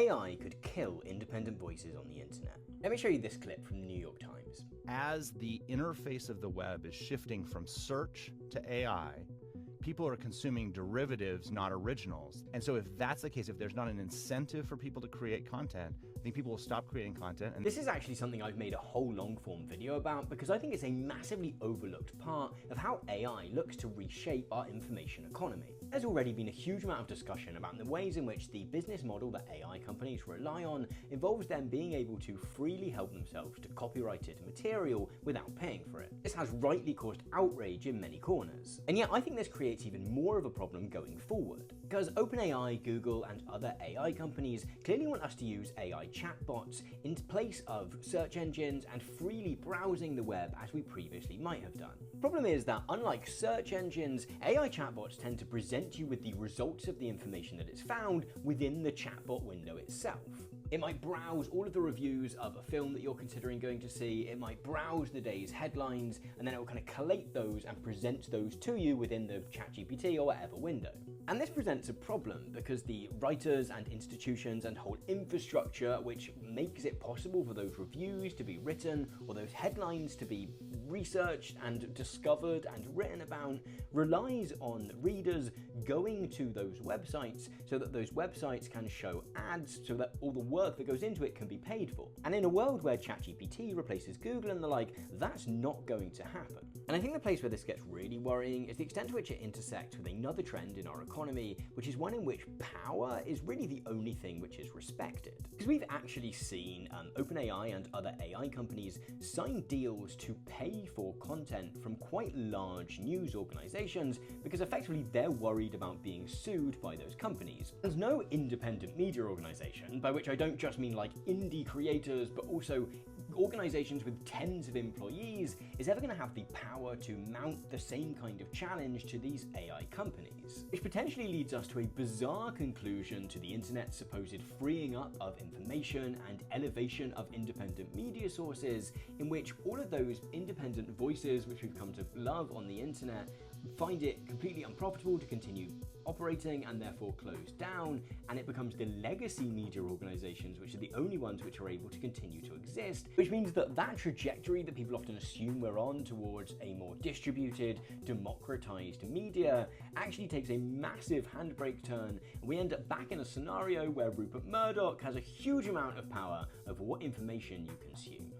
AI could kill independent voices on the internet. Let me show you this clip from the New York Times. As the interface of the web is shifting from search to AI, people are consuming derivatives, not originals. And so if that's the case, if there's not an incentive for people to create content, I think people will stop creating content. And this is actually something I've made a whole long form video about because I think it's a massively overlooked part of how AI looks to reshape our information economy. There's already been a huge amount of discussion about the ways in which the business model that AI companies rely on involves them being able to freely help themselves to copyrighted material without paying for it. This has rightly caused outrage in many corners. And yet I think this creates even more of a problem going forward, because OpenAI, Google, and other AI companies clearly want us to use AI chatbots in place of search engines and freely browsing the web as we previously might have done. The problem is that unlike search engines, AI chatbots tend to present you with the results of the information that it's found within the chatbot window itself. It might browse all of the reviews of a film that you're considering going to see, it might browse the day's headlines, and then it will kind of collate those and present those to you within the ChatGPT or whatever window. And this presents a problem because the writers and institutions and whole infrastructure which makes it possible for those reviews to be written or those headlines to be researched and discovered and written about relies on readers going to those websites so that those websites can show ads so that all the work that goes into it can be paid for. And in a world where ChatGPT replaces Google and the like, that's not going to happen. And I think the place where this gets really worrying is the extent to which it intersects with another trend in our economy, which is one in which power is really the only thing which is respected. Because we've actually seen OpenAI and other AI companies sign deals to pay for content from quite large news organizations because effectively they're worried about being sued by those companies. There's no independent media organization, by which I don't just mean like indie creators, but also organizations with tens of employees, is ever going to have the power to mount the same kind of challenge to these AI companies. Which potentially leads us to a bizarre conclusion to the internet's supposed freeing up of information and elevation of independent media sources, in which all of those independent voices which we've come to love on the internet find it completely unprofitable to continue operating and therefore close down, and it becomes the legacy media organizations which are the only ones which are able to continue to exist, which means that that trajectory that people often assume we're on towards a more distributed, democratized media actually takes a massive handbrake turn, and we end up back in a scenario where Rupert Murdoch has a huge amount of power over what information you consume.